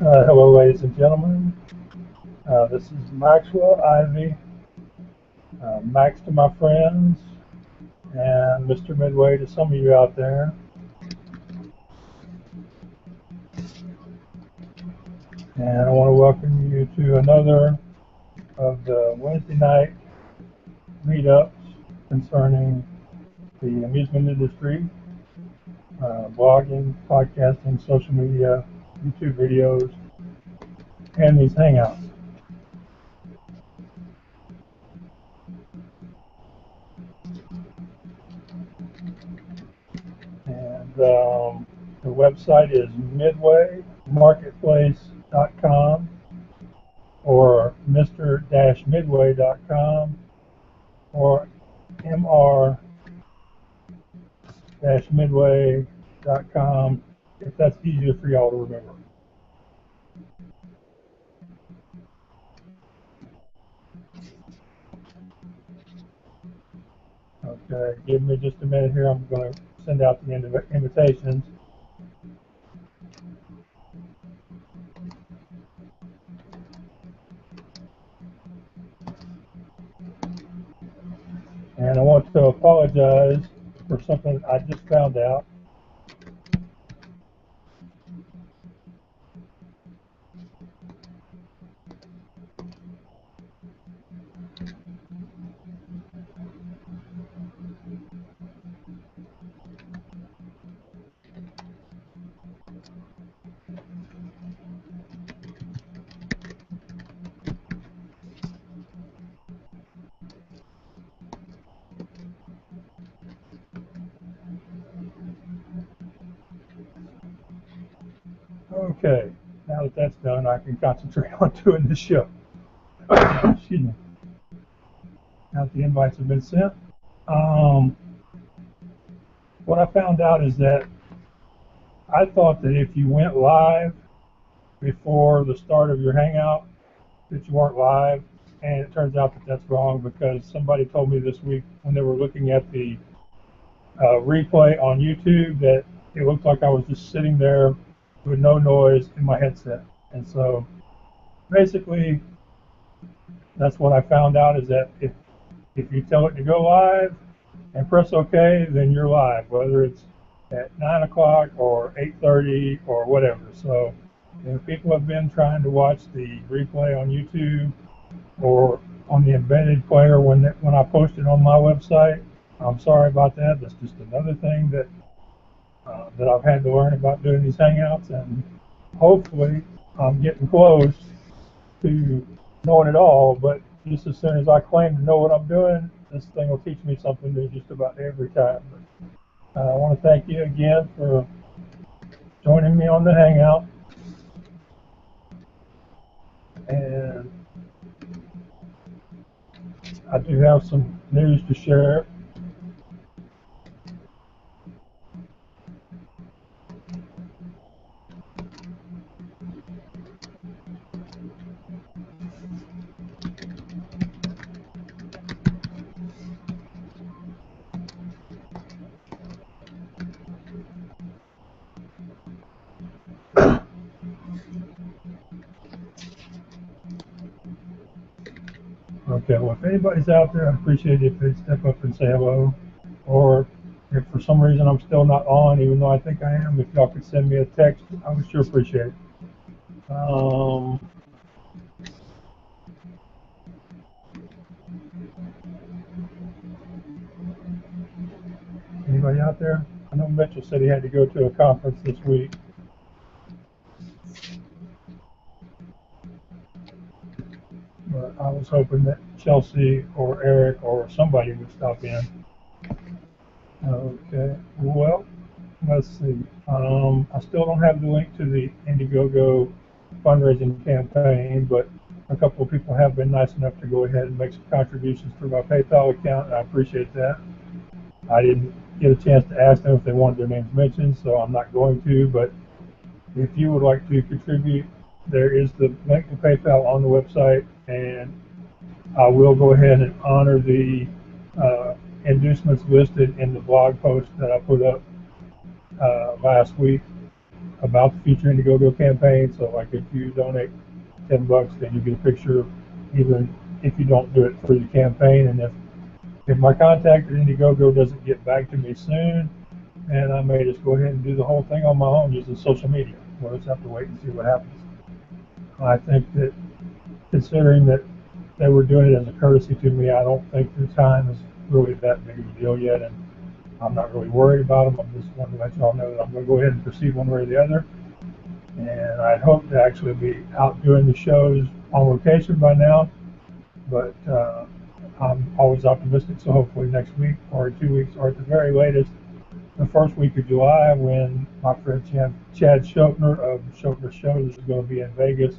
Hello, ladies and gentlemen. This is Maxwell Ivey, Max to my friends, and Mr. Midway to some of you out there. And I want to welcome you to another of the Wednesday night meetups concerning the amusement industry, blogging, podcasting, social media, YouTube videos, and these hangouts. And the website is midwaymarketplace.com or mr-midway.com or mr-midway.com if that's easier for y'all to remember. Okay, give me just a minute here. I'm going to send out the invitations. And I want to apologize for something I just found out. Okay, now that that's done, I can concentrate on doing the show. Excuse me. Now that the invites have been sent, what I found out is that I thought that if you went live before the start of your hangout, that you weren't live, and it turns out that that's wrong because somebody told me this week when they were looking at the replay on YouTube that it looked like I was just sitting there with no noise in my headset. And so basically that's what I found out, is that if you tell it to go live and press OK, then you're live, whether it's at 9 o'clock or 8:30 or whatever. So if people have been trying to watch the replay on YouTube or on the embedded player when I post it on my website, I'm sorry about that. That's just another thing that I've had to learn about doing these hangouts, and hopefully I'm getting close to knowing it all. But just as soon as I claim to know what I'm doing, this thing will teach me something new just about every time. But I want to thank you again for joining me on the hangout, and I do have some news to share. Okay, well, if anybody's out there, I'd appreciate it if they'd step up and say hello. Or if for some reason I'm still not on, even though I think I am, if y'all could send me a text, I would sure appreciate it. Anybody out there? I know Mitchell said he had to go to a conference this week. But I was hoping that Chelsea or Eric or somebody would stop in. Okay, well, let's see. I still don't have the link to the Indiegogo fundraising campaign, but a couple of people have been nice enough to go ahead and make some contributions through my PayPal account, and I appreciate that. I didn't get a chance to ask them if they wanted their names mentioned, so I'm not going to, but if you would like to contribute, there is the link to PayPal on the website, and I will go ahead and honor the inducements listed in the blog post that I put up last week. about the Future Indiegogo campaign. So like if you donate $10, then you get a picture, even if you don't do it through the campaign. And if my contact at Indiegogo doesn't get back to me soon, then I may just go ahead and do the whole thing on my own using social media. We'll just have to wait and see what happens. I think that considering that they were doing it as a courtesy to me, I don't think the time is really that big of a deal yet, and I'm not really worried about them. I just want to let y'all know that I'm going to go ahead and proceed one way or the other. And I hope to actually be out doing the shows on location by now, but I'm always optimistic, so hopefully next week or 2 weeks, or at the very latest, the first week of July, when my friend Chad Schopner of Schopner Shows is going to be in Vegas.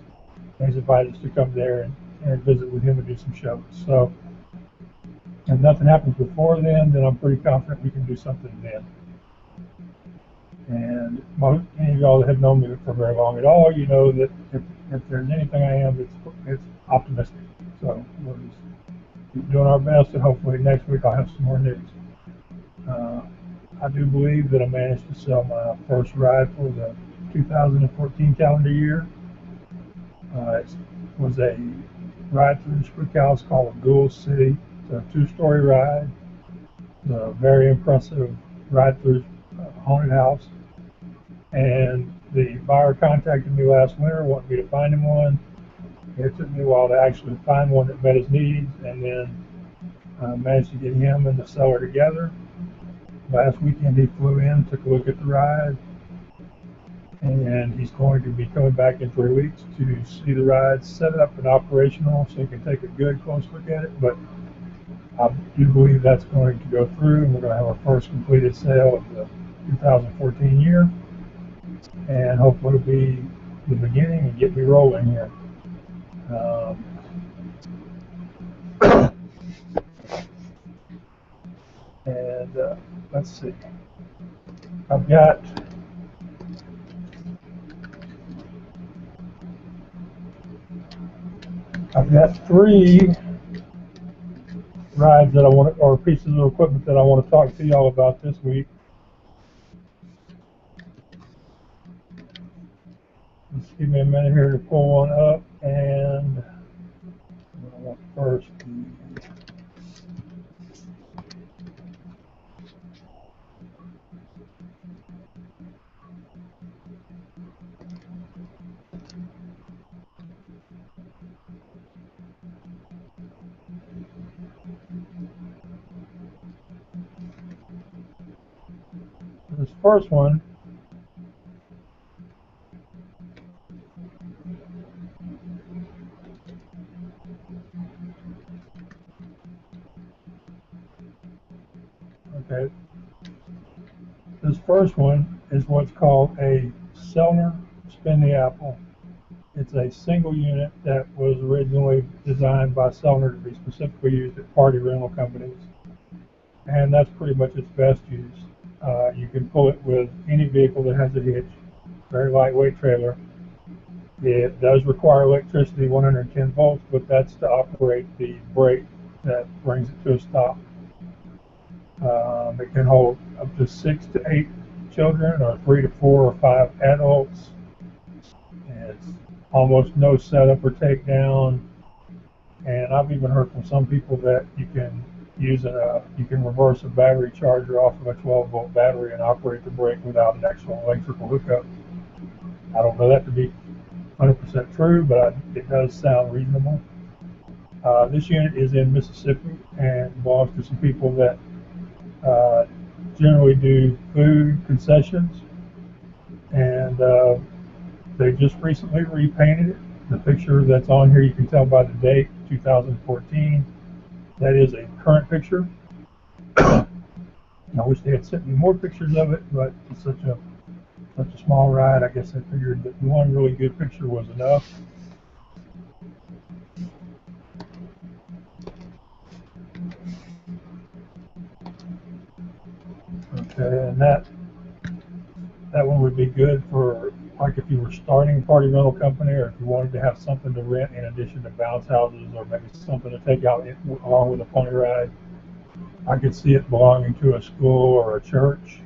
He's invited us to come there and visit with him and do some shows. So if nothing happens before then I'm pretty confident we can do something then. And any of y'all that have known me for very long at all, you know that if there's anything I am, it's optimistic. So we'll just keep doing our best, and hopefully next week I'll have some more news. I do believe that I managed to sell my first ride for the 2014 calendar year. It was a ride through the Spook House called Ghoul City. It's a 2-story ride. It's a very impressive ride through a haunted house. And the buyer contacted me last winter, wanted me to find him one. It took me a while to actually find one that met his needs, and then managed to get him and the seller together. Last weekend he flew in, took a look at the ride, and he's going to be coming back in 3 weeks to see the ride set up and operational so he can take a good close look at it. But I do believe that's going to go through, and we're going to have our first completed sale of the 2014 year, and hopefully it'll be the beginning and get me rolling here. Let's see. I've got three rides that I want, or pieces of equipment that I want to talk to y'all about this week. Just give me a minute here to pull one up, and I want first. This first one is what's called a Selner Spin the Apple. It's a single unit that was originally designed by Selner to be specifically used at party rental companies, and that's pretty much its best use. You can pull it with any vehicle that has a hitch, very lightweight trailer. It does require electricity, 110 volts, but that's to operate the brake that brings it to a stop. It can hold up to 6 to 8 children, or 3 to 4 or 5 adults. It's almost no setup or takedown, and I've even heard from some people that you can reverse a battery charger off of a 12-volt battery and operate the brake without an actual electrical hookup. I don't know that to be 100% true, but it does sound reasonable. This unit is in Mississippi and belongs to some people that generally do food concessions, and they just recently repainted it. The picture that's on here, you can tell by the date, 2014. That is a current picture. I wish they had sent me more pictures of it, but it's such a small ride. I guess I figured that one really good picture was enough. Okay, and that one would be good for, like, if you were starting a party rental company, or if you wanted to have something to rent in addition to bounce houses, or maybe something to take out along with a pony ride. I could see it belonging to a school or a church.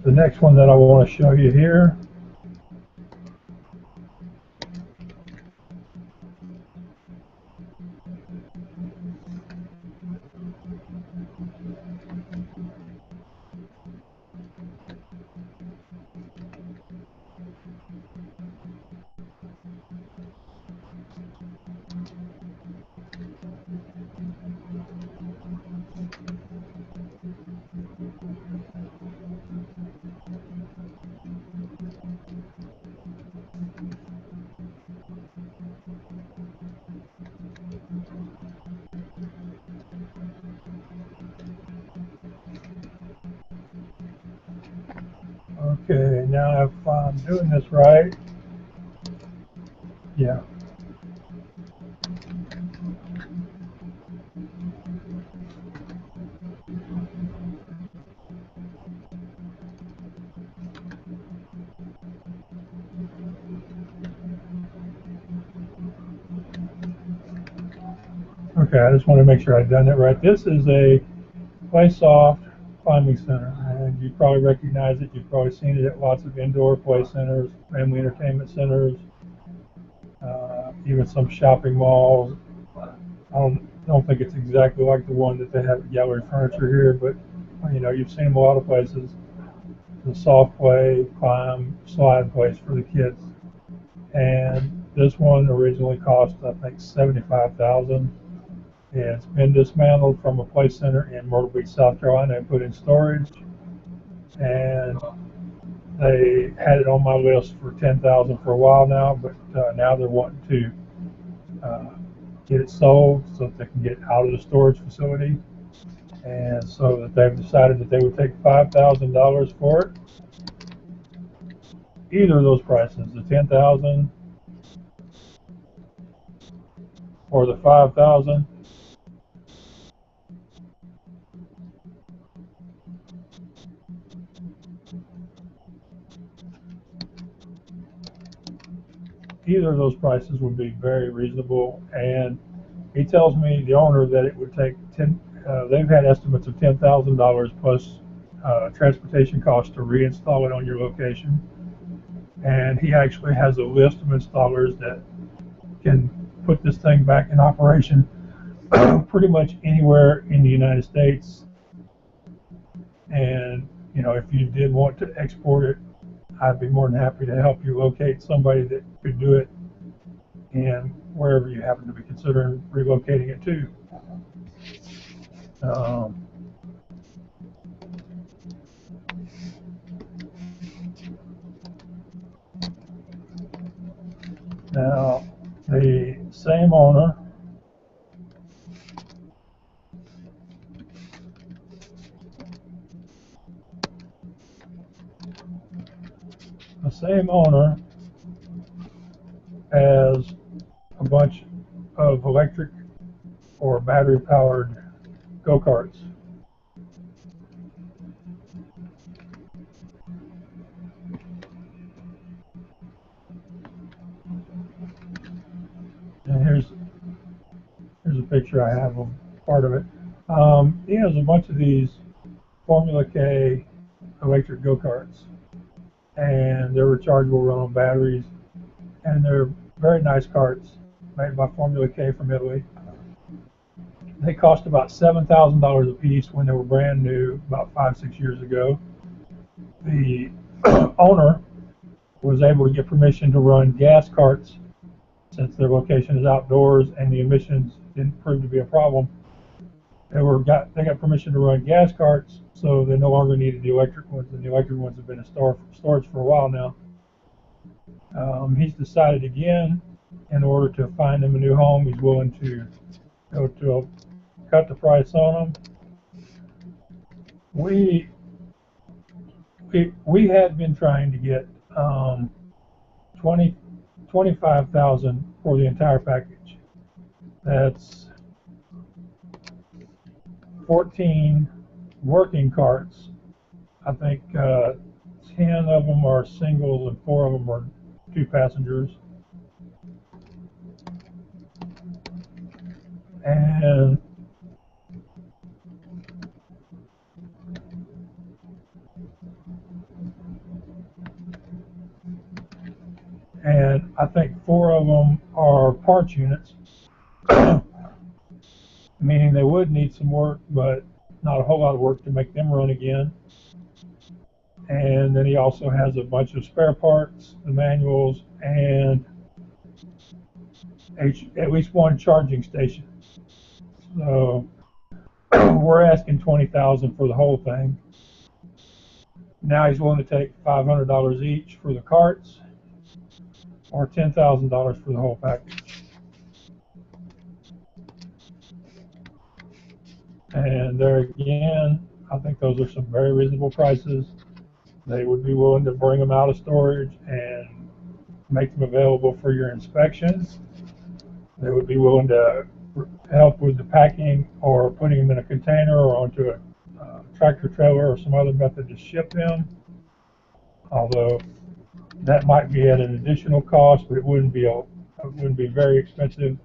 the next one that I want to show you here. Okay, now if I'm doing this right, yeah. Okay, I just want to make sure I've done it right. This is a play-soft climbing center, and you probably recognize it. You've probably seen it at lots of indoor play centers, family entertainment centers, even some shopping malls. I don't think it's exactly like the one that they have at Gallery Furniture here, but you've seen them a lot of places. The soft play, climb, slide place for the kids. And this one originally cost, I think, $75,000. It's been dismantled from a play center in Myrtle Beach, South Carolina, and put in storage. And they had it on my list for $10,000 for a while now, but now they're wanting to get it sold so that they can get it out of the storage facility. And so that they've decided that they would take $5,000 for it. Either of those prices, the $10,000 or the $5,000. Either of those prices would be very reasonable, and he tells me, the owner, that it would take they've had estimates of $10,000 plus transportation costs to reinstall it on your location. And he actually has a list of installers that can put this thing back in operation pretty much anywhere in the United States. And if you did want to export it, I'd be more than happy to help you locate somebody that could do it, and wherever you happen to be considering relocating it to. Now, the same owner has a bunch of electric or battery-powered go-karts. And here's a picture I have of part of it. He has a bunch of these Formula K electric go-karts, and they're rechargeable, run on batteries, and they're very nice karts made by Formula K from Italy. They cost about $7,000 a piece when they were brand new, about 5-6 years ago. The owner was able to get permission to run gas carts, since their location is outdoors and the emissions didn't prove to be a problem. They got permission to run gas carts, so they no longer needed the electric ones, and the electric ones have been in storage for a while now. He's decided again, in order to find him a new home, he's willing to go to cut the price on them. We had been trying to get $25,000 for the entire package. That's 14 working carts. I think 10 of them are singles and 4 of them are 2 passengers. And and I think 4 of them are parts units, meaning they would need some work, but not a whole lot of work to make them run again. And then he also has a bunch of spare parts, the manuals, and at least 1 charging station. So we're asking $20,000 for the whole thing. Now he's willing to take $500 each for the carts, or $10,000 for the whole package. And there again, I think those are some very reasonable prices. They would be willing to bring them out of storage and make them available for your inspection. They would be willing to help with the packing or putting them in a container or onto a tractor trailer or some other method to ship them. Although that might be at an additional cost, but it wouldn't be very expensive.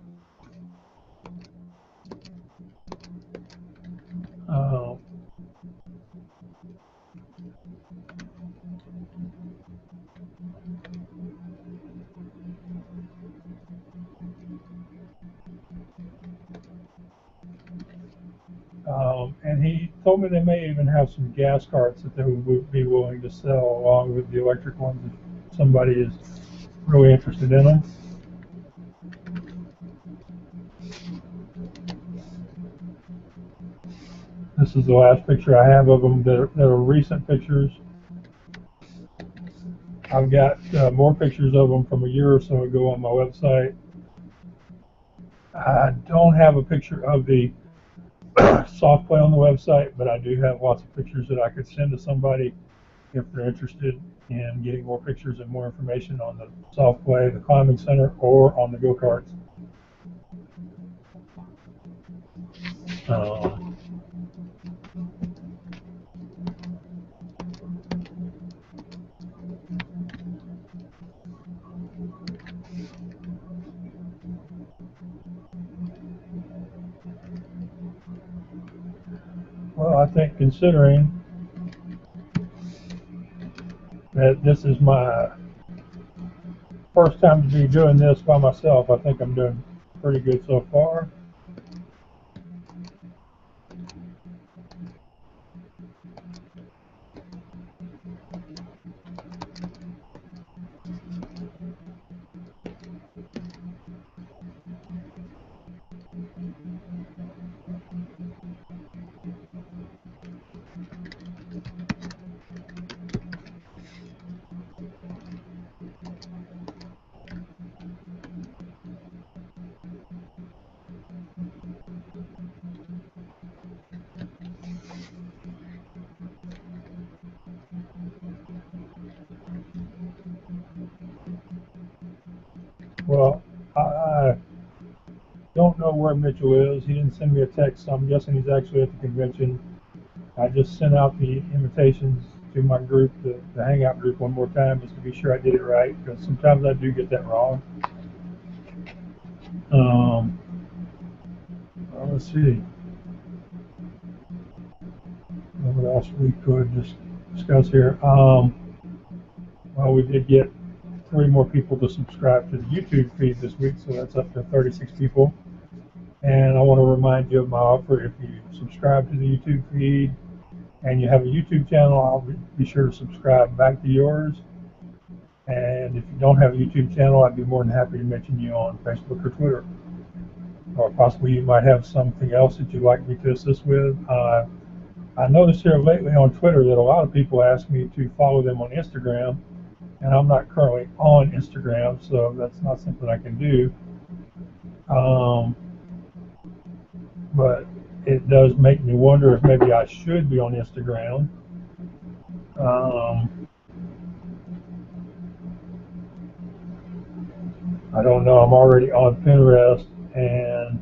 And he told me they may even have some gas carts that they would be willing to sell along with the electric ones if somebody is really interested in them. This is the last picture I have of them that are recent pictures. I've got more pictures of them from a year or so ago on my website. I don't have a picture of the soft play on the website, but I do have lots of pictures that I could send to somebody if they're interested in getting more pictures and more information on the soft play, the climbing center, or on the go-karts. Well, I think considering that this is my first time to be doing this by myself, I think I'm doing pretty good so far. Well, I don't know where Mitchell is. He didn't send me a text, so I'm guessing he's actually at the convention. I just sent out the invitations to my group, the Hangout group, one more time just to be sure I did it right, because sometimes I do get that wrong. Well, let's see. What else we could just discuss here? Well, we did get 3 more people to subscribe to the YouTube feed this week, so that's up to 36 people. And I want to remind you of my offer. If you subscribe to the YouTube feed and you have a YouTube channel, I'll be sure to subscribe back to yours. And if you don't have a YouTube channel, I'd be more than happy to mention you on Facebook or Twitter. Or possibly you might have something else that you'd like me to assist with. I noticed here lately on Twitter that a lot of people ask me to follow them on Instagram, and I'm not currently on Instagram, so that's not something I can do. But it does make me wonder if maybe I should be on Instagram. I don't know. I'm already on Pinterest and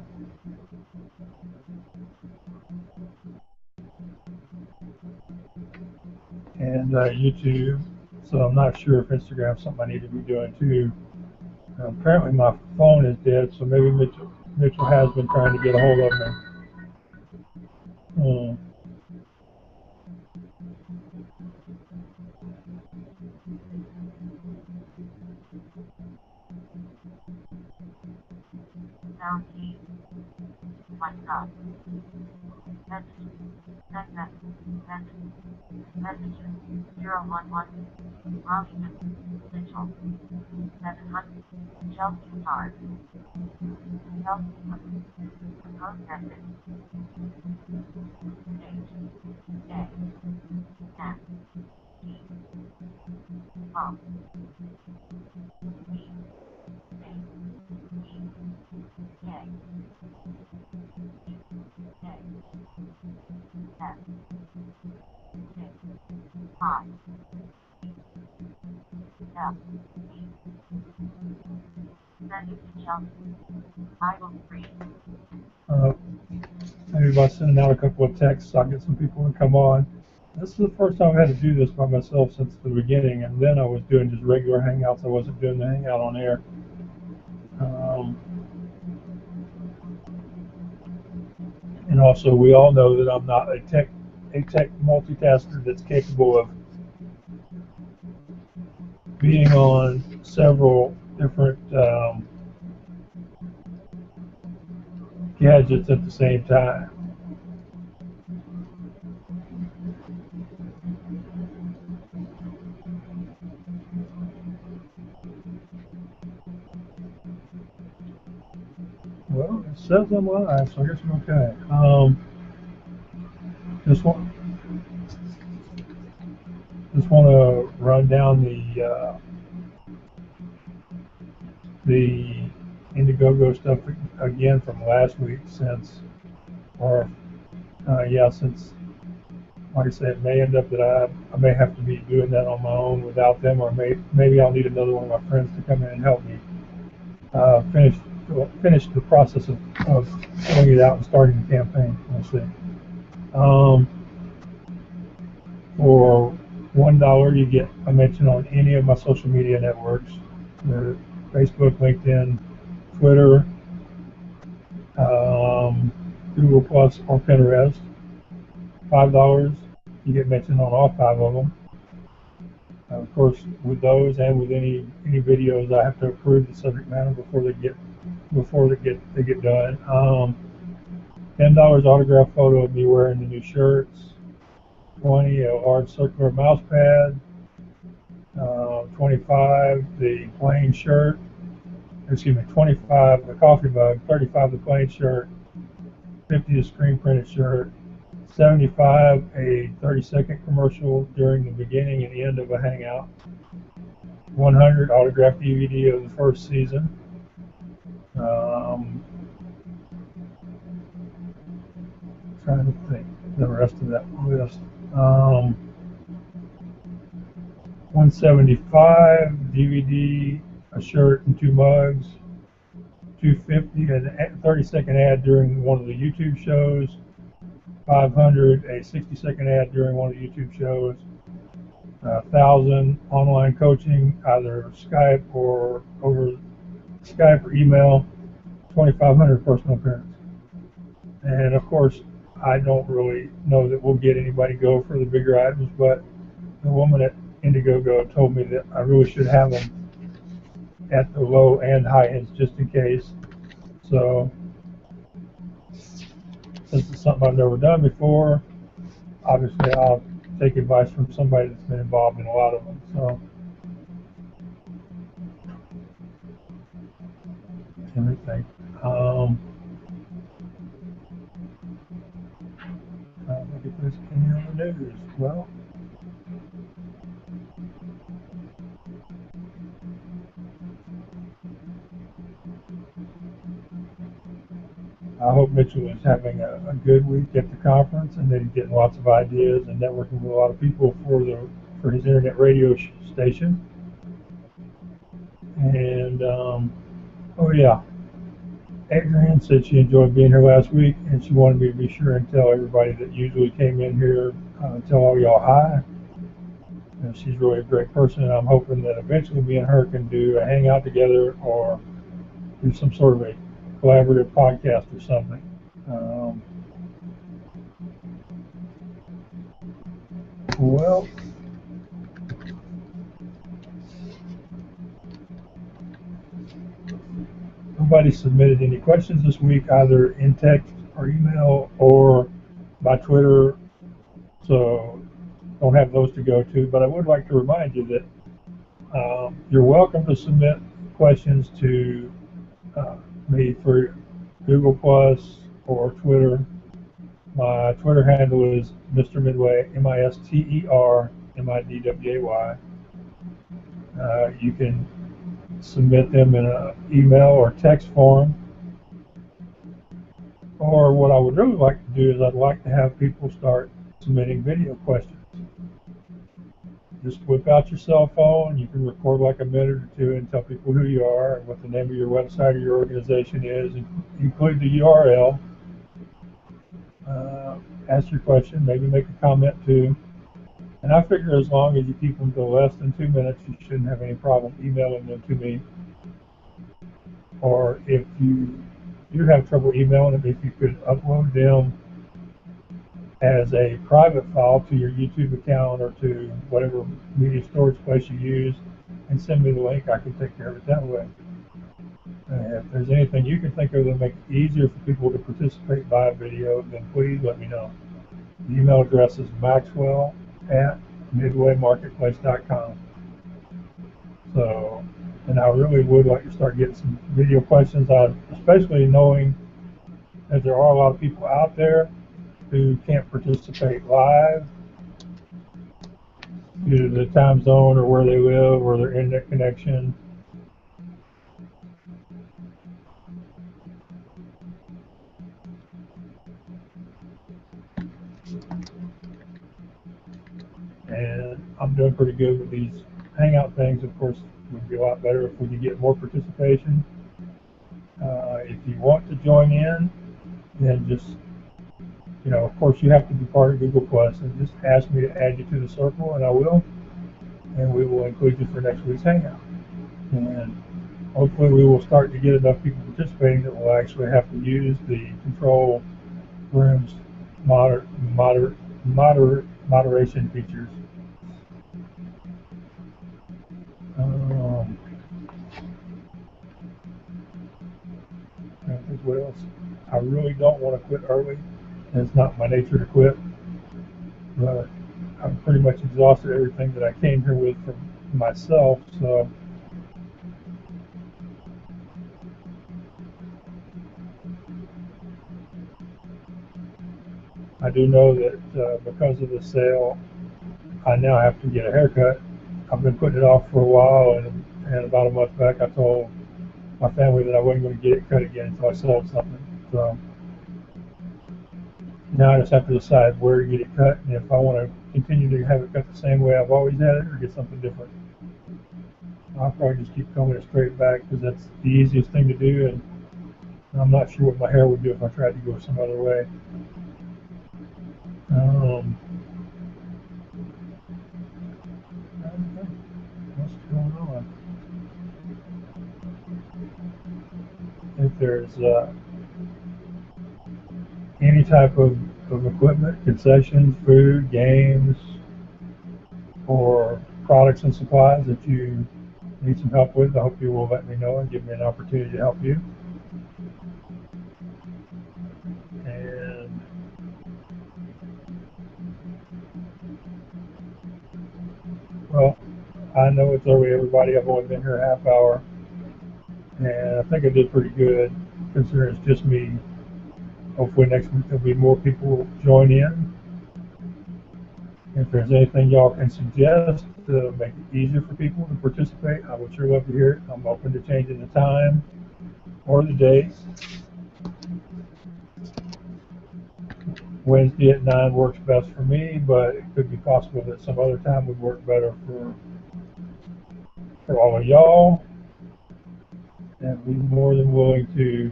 YouTube, so I'm not sure if Instagram's something I need to be doing too. Apparently my phone is dead, so maybe Mitchell has been trying to get a hold of me. Sound key. Mic up. Message. Send message. Message. 011. Washington. Mitchell. 700. Chelsea Park. Chelsea Park. Post message. H. A. N. E. O. B. A. E. K. E. A. S. 6. 5. F. E. Send it to Chelsea. I will read. Maybe by sending out a couple of texts, I'll get some people to come on. This is the first time I've had to do this by myself since the beginning, and then I was doing just regular hangouts. I wasn't doing the hangout on air. And also, we all know that I'm not a tech multitasker that's capable of being on several different gadgets at the same time. Well, it says I'm live, so I guess I'm okay. Just want to run down the Indiegogo stuff again from last week, since like I said, it may end up that I may have to be doing that on my own without them, or maybe I'll need another one of my friends to come in and help me finish the process of filling it out and starting the campaign. We'll see. For $1, you get a mention on any of my social media networks: Facebook, LinkedIn, Twitter, Google Plus, or Pinterest. $5, you get mentioned on all 5 of them. Of course, with those and with any videos, I have to approve the subject matter before they get done. $10 autograph photo of me wearing the new shirts. 20 a large circular mouse pad. 25 the plain shirt. 25 the coffee mug. 35 the plain shirt. 50 the screen printed shirt. 75 a 30-second commercial during the beginning and end of a hangout. 100 autographed DVD of the first season. Trying to think the rest of that list. 175 DVD, a shirt, and 2 mugs. 250 a 30-second ad during one of the YouTube shows. 500 a 60-second ad during one of the YouTube shows. 1,000 online coaching, either Skype or over Skype or email. 2,500 personal appearance. And of course, I don't really know that we'll get anybody go for the bigger items, but the woman at Indiegogo told me that I really should have them at the low and high ends just in case. So, since it's something I've never done before, obviously I'll take advice from somebody that's been involved in a lot of them. So, everything. Look at this in the news. Well, I hope Mitchell is having a good week at the conference, and that he's getting lots of ideas and networking with a lot of people for his internet radio station. And oh yeah, Adrienne said she enjoyed being here last week, and she wanted me to be sure and tell everybody that usually came in here, tell all y'all hi. And she's really a great person, and I'm hoping that eventually me and her can do a hangout together or do some sort of a collaborative podcast or something. Well, nobody submitted any questions this week, either in text or email or by Twitter, so don't have those to go to. But I would like to remind you that you're welcome to submit questions to me for Google Plus or Twitter. My Twitter handle is Mr. Midway, MisterMidway. You can submit them in an email or text form. Or what I would really like to do is I'd like to have people start submitting video questions. Just whip out your cell phone. You can record like a minute or two and tell people who you are and what the name of your website or your organization is, and include the URL. Ask your question, maybe make a comment too. And I figure as long as you keep them to less than 2 minutes, you shouldn't have any problem emailing them to me. Or if you do have trouble emailing them, if you could upload them as a private file to your YouTube account or to whatever media storage place you use and send me the link, I can take care of it that way. If there's anything you can think of that make it easier for people to participate via video, then please let me know. The email address is maxwell@midwaymarketplace.com. So, and I really would like to start getting some video questions, especially knowing that there are a lot of people out there who can't participate live due to the time zone or where they live or their internet connection. And I'm doing pretty good with these Hangout things. Of course, it would be a lot better if we could get more participation. If you want to join in, then just, of course you have to be part of Google Plus, and just ask me to add you to the circle, and I will. And we will include you for next week's Hangout. And hopefully we will start to get enough people participating that we'll actually have to use the control room's moderation features. I think what else? I really don't want to quit early. It's not my nature to quit, but I've pretty much exhausted everything that I came here with for myself. So I do know that because of the sale, I now have to get a haircut. I've been putting it off for a while, and about a month back I told my family that I wasn't going to get it cut again until I sold something. So now I just have to decide where to get it cut, and if I want to continue to have it cut the same way I've always had it or get something different. I'll probably just keep combing it straight back because that's the easiest thing to do, and I'm not sure what my hair would do if I tried to go some other way. What's going on? If there's any type of equipment, concessions, food, games, or products and supplies that you need some help with, I hope you will let me know and give me an opportunity to help you. And well, I know it's early, everybody. I've only been here a half hour, and I think I did pretty good considering it's just me. Hopefully next week there'll be more people join in. If there's anything y'all can suggest to make it easier for people to participate, I would sure love to hear it. I'm open to changing the time or the dates. Wednesday at 9 works best for me, but it could be possible that some other time would work better for all of y'all. And I'd be more than willing to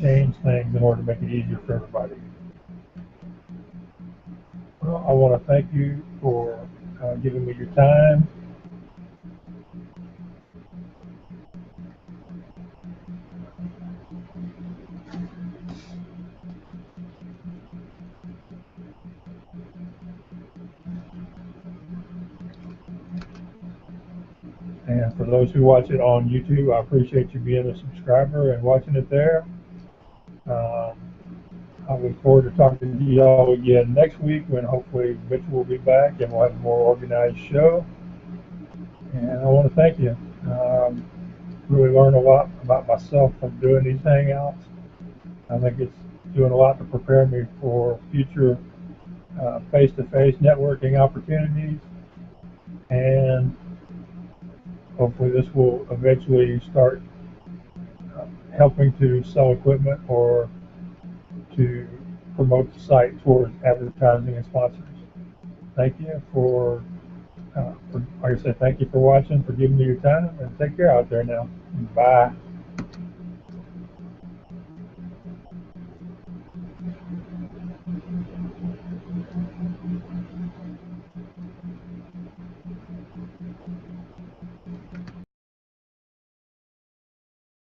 change things in order to make it easier for everybody. Well, I want to thank you for giving me your time. And for those who watch it on YouTube, I appreciate you being a subscriber and watching it there. Um, I look forward to talking to y'all again next week when hopefully Mitch will be back and we'll have a more organized show. And I want to thank you. Really learned a lot about myself from doing these hangouts. I think it's doing a lot to prepare me for future face-to-face networking opportunities. And hopefully this will eventually start helping to sell equipment or to promote the site towards advertising and sponsors. Thank you like I said, thank you for watching, for giving me your time, and take care out there now. Bye.